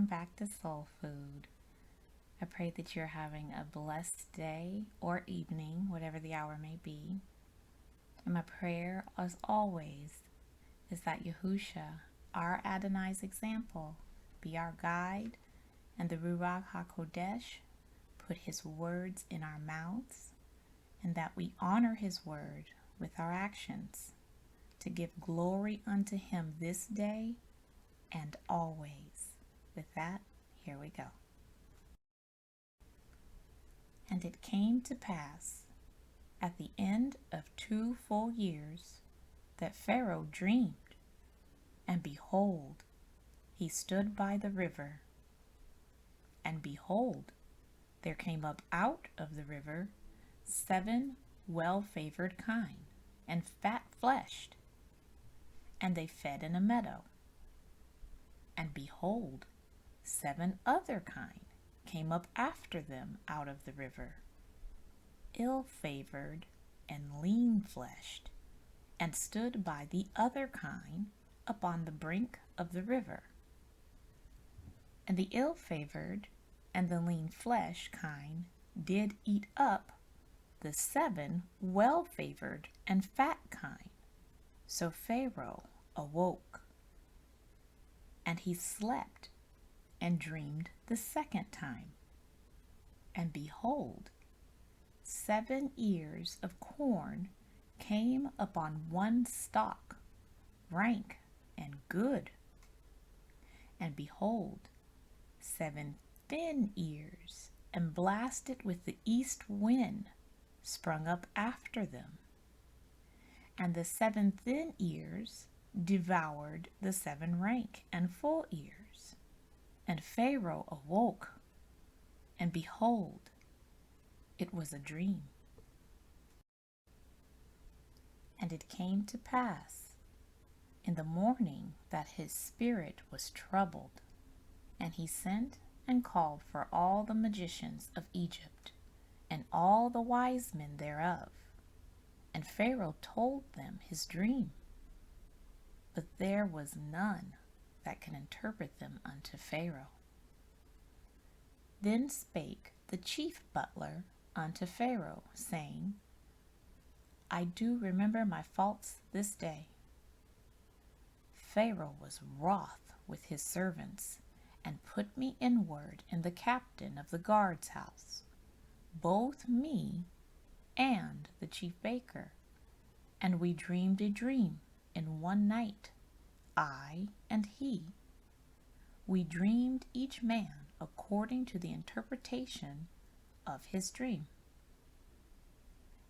back to Soul Food. I pray that you're having a blessed day or evening, whatever the hour may be. And my prayer, as always, is that Yahusha, our Adonai's example, be our guide, and the Ruach HaKodesh put his words in our mouths, and that we honor his word with our actions to give glory unto him this day and always. With that, here we go. And it came to pass at the end of 2 full years that Pharaoh dreamed, and behold, he stood by the river. And behold, there came up out of the river 7 well-favored kine, and fat-fleshed, and they fed in a meadow. And behold, 7 other kine came up after them out of the river, ill-favored and lean-fleshed, and stood by the other kine upon the brink of the river. And the ill-favored and the lean-fleshed kine did eat up the 7 well-favored and fat kine. So Pharaoh awoke, and he slept and dreamed the second time. And behold, 7 ears of corn came upon one stalk, rank and good. And behold, 7 thin ears, and blasted with the east wind, sprung up after them. And the 7 thin ears devoured the 7 rank and full ears. And Pharaoh awoke, and behold, it was a dream. And it came to pass in the morning that his spirit was troubled, and he sent and called for all the magicians of Egypt, and all the wise men thereof. And Pharaoh told them his dream, but there was none that can interpret them unto Pharaoh. Then spake the chief butler unto Pharaoh, saying, I do remember my faults this day. Pharaoh was wroth with his servants, and put me inward in the captain of the guard's house, both me and the chief baker. And we dreamed a dream in one night, I and he. We dreamed each man according to the interpretation of his dream.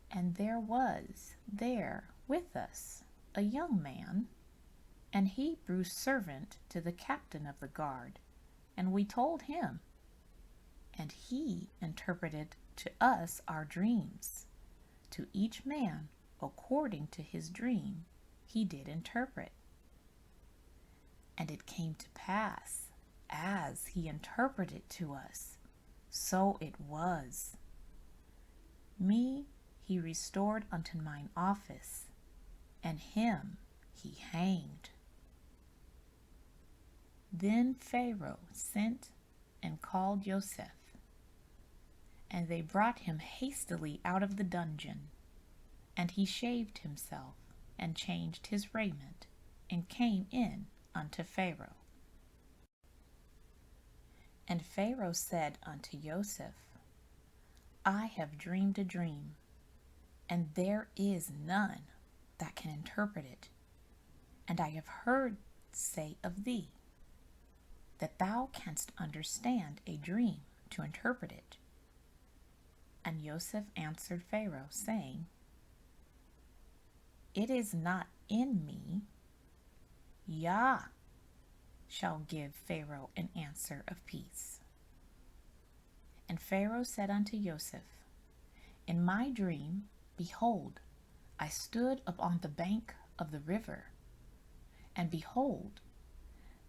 And there was there with us a young man, an Hebrew servant to the captain of the guard, and we told him, and he interpreted to us our dreams. To each man according to his dream he did interpret. And it came to pass, as he interpreted to us, so it was. Me he restored unto mine office, and him he hanged. Then Pharaoh sent and called Joseph, and they brought him hastily out of the dungeon. And he shaved himself, and changed his raiment, and came in unto Pharaoh. And Pharaoh said unto Joseph, I have dreamed a dream, and there is none that can interpret it. And I have heard say of thee, that thou canst understand a dream to interpret it. And Joseph answered Pharaoh, saying, It is not in me. Yah shall give Pharaoh an answer of peace. And Pharaoh said unto Joseph, In my dream, behold, I stood upon the bank of the river, and behold,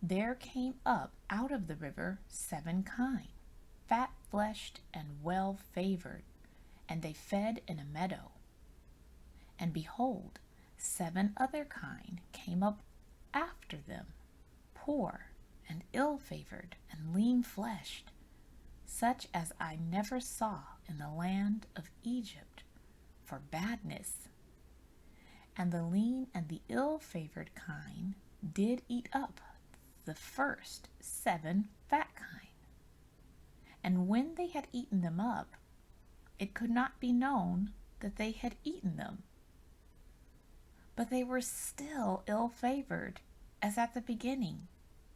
there came up out of the river 7 kine, fat-fleshed and well-favored, and they fed in a meadow. And behold, 7 other kine came up after them, poor and ill-favored and lean-fleshed, such as I never saw in the land of Egypt for badness. And the lean and the ill-favored kine did eat up the first 7 fat kine. And when they had eaten them up, it could not be known that they had eaten them. But they were still ill-favored, as at the beginning.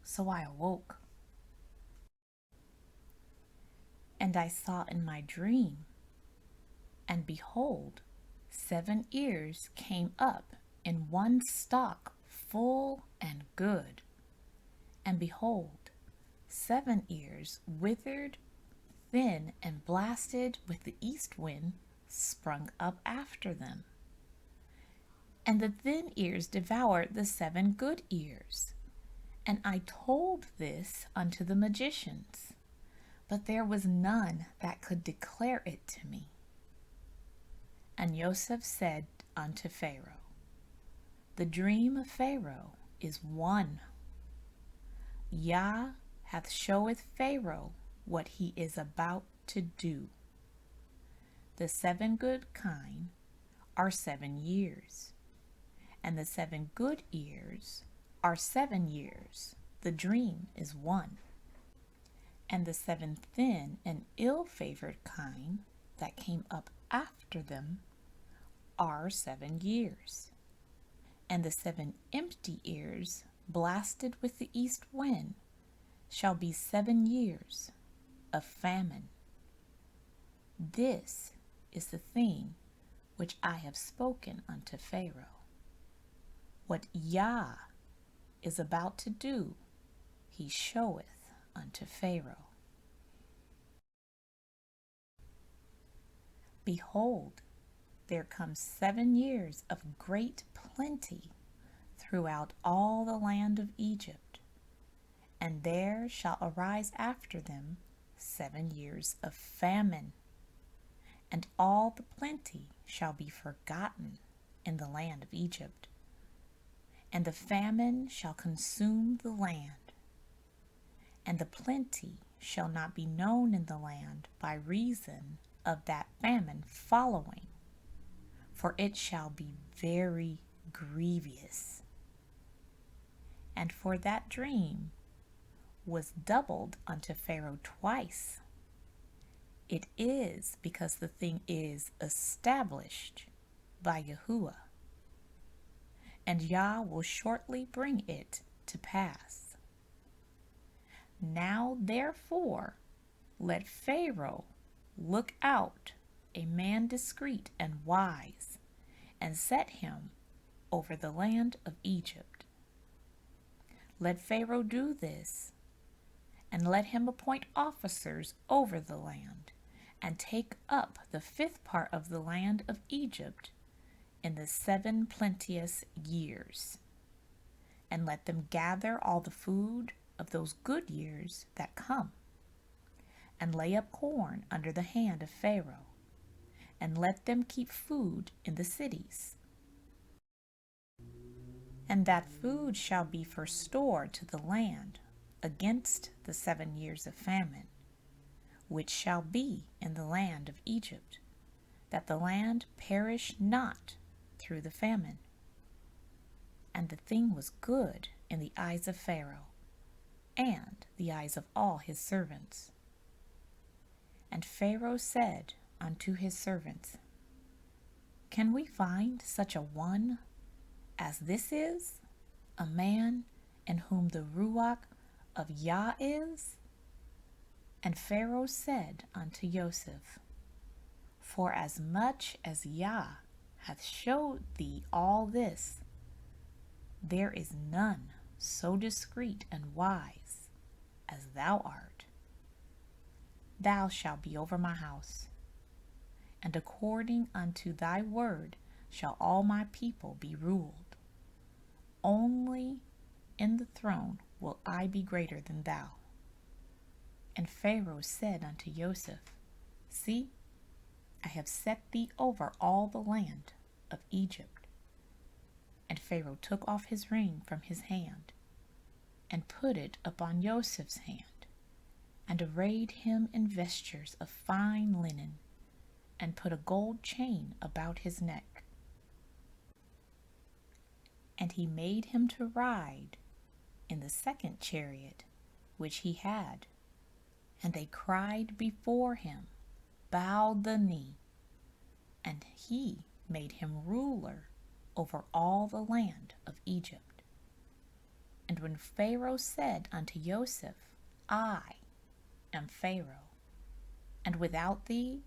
So I awoke. And I saw in my dream, and behold, 7 ears came up in one stalk, full and good. And behold, 7 ears, withered, thin, and blasted with the east wind, sprung up after them. And the thin ears devoured the 7 good ears. And I told this unto the magicians, but there was none that could declare it to me. And Joseph said unto Pharaoh, the dream of Pharaoh is one. Yah hath showeth Pharaoh what he is about to do. The 7 good kine are 7 years, and the 7 good ears are 7 years. The dream is one. And the 7 thin and ill-favored kine that came up after them are 7 years. And the 7 empty ears, blasted with the east wind, shall be 7 years of famine. This is the thing which I have spoken unto Pharaoh. What Yah is about to do, he showeth unto Pharaoh. Behold, there come 7 years of great plenty throughout all the land of Egypt, and there shall arise after them 7 years of famine, and all the plenty shall be forgotten in the land of Egypt, and the famine shall consume the land, and the plenty shall not be known in the land by reason of that famine following, for it shall be very grievous. And for that dream was doubled unto Pharaoh twice. It is because the thing is established by Yahuwah, and Yah will shortly bring it to pass. Now therefore let Pharaoh look out a man discreet and wise, and set him over the land of Egypt. Let Pharaoh do this, and let him appoint officers over the land, and take up the 5th part of the land of Egypt in the 7 plenteous years, and let them gather all the food of those good years that come, and lay up corn under the hand of Pharaoh, and let them keep food in the cities. And that food shall be for store to the land against the 7 years of famine, which shall be in the land of Egypt, that the land perish not through the famine. And the thing was good in the eyes of Pharaoh, and the eyes of all his servants. And Pharaoh said unto his servants, can we find such a one as this is, a man in whom the Ruach of Yah is? And Pharaoh said unto Joseph, for as much as Yah hath showed thee all this, there is none so discreet and wise as thou art. Thou shalt be over my house, and according unto thy word shall all my people be ruled. Only in the throne will I be greater than thou. And Pharaoh said unto Joseph, see, I have set thee over all the land of Egypt. And Pharaoh took off his ring from his hand, and put it upon Joseph's hand, and arrayed him in vestures of fine linen, and put a gold chain about his neck. And he made him to ride in the second chariot which he had. And they cried before him, bowed the knee, and he made him ruler over all the land of Egypt. And when Pharaoh said unto Joseph, I am Pharaoh, and without thee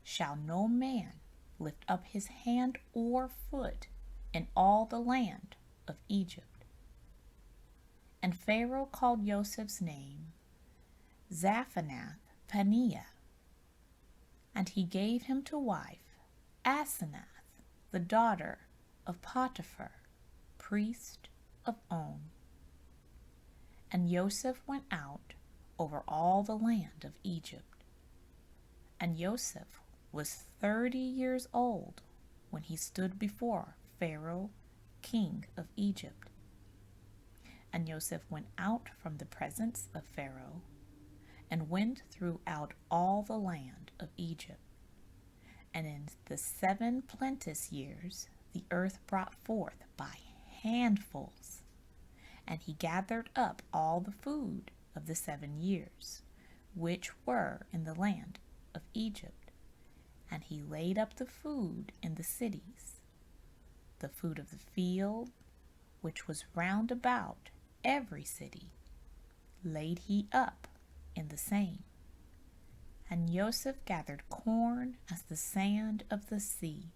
shall no man lift up his hand or foot in all the land of Egypt. And Pharaoh called Joseph's name Zaphenath-Paneah, and he gave him to wife Asenath, the daughter of Potiphar, priest of On. And Joseph went out over all the land of Egypt. And Joseph was 30 years old when he stood before Pharaoh, king of Egypt. And Joseph went out from the presence of Pharaoh, and went throughout all the land of Egypt. And in the 7 plenteous years the earth brought forth by handfuls, and he gathered up all the food of the 7 years, which were in the land of Egypt, and he laid up the food in the cities. The food of the field, which was round about every city, laid he up in the same. And Joseph gathered corn as the sand of the sea,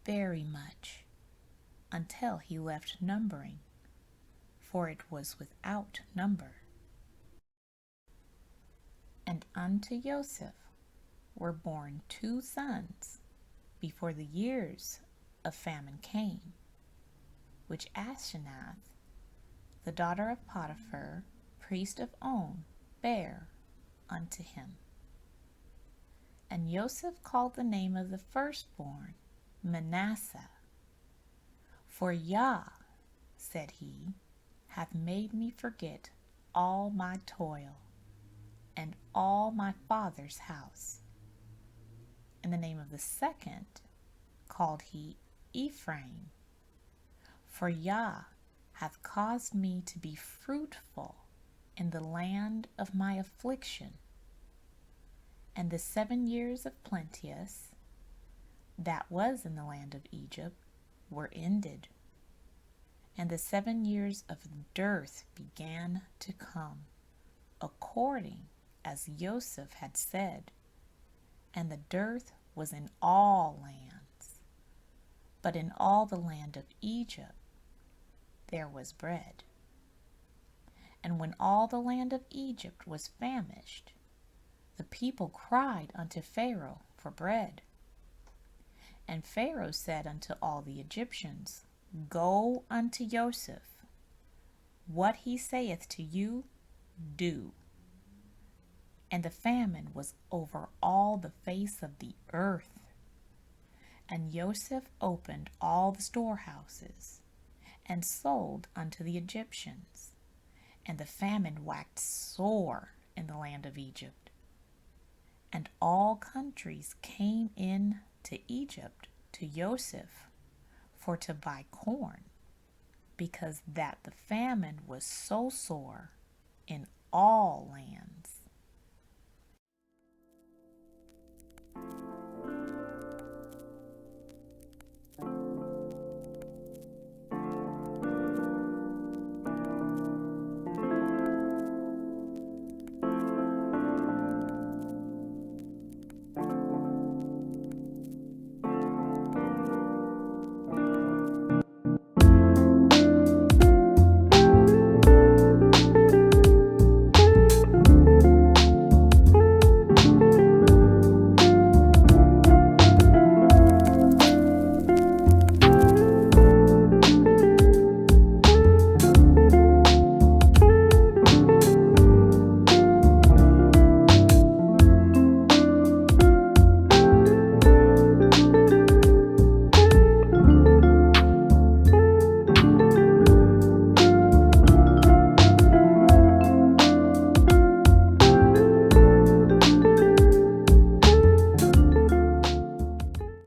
very much, until he left numbering, for it was without number. And unto Joseph were born 2 sons before the years of famine came, which Asenath, the daughter of Potiphar, priest of On, bare unto him. And Joseph called the name of the firstborn Manasseh. For Yah, said he, hath made me forget all my toil and all my father's house. And the name of the second called he Ephraim. For Yah hath caused me to be fruitful in the land of my affliction. And the 7 years of plenteous that was in the land of Egypt were ended, and the 7 years of dearth began to come, according as Joseph had said. And the dearth was in all lands, but in all the land of Egypt there was bread. And when all the land of Egypt was famished, the people cried unto Pharaoh for bread. And Pharaoh said unto all the Egyptians, Go unto Joseph, what he saith to you, do. And the famine was over all the face of the earth. And Joseph opened all the storehouses, and sold unto the Egyptians. And the famine waxed sore in the land of Egypt. And all countries came in to Egypt to Joseph for to buy corn, because that the famine was so sore in all lands.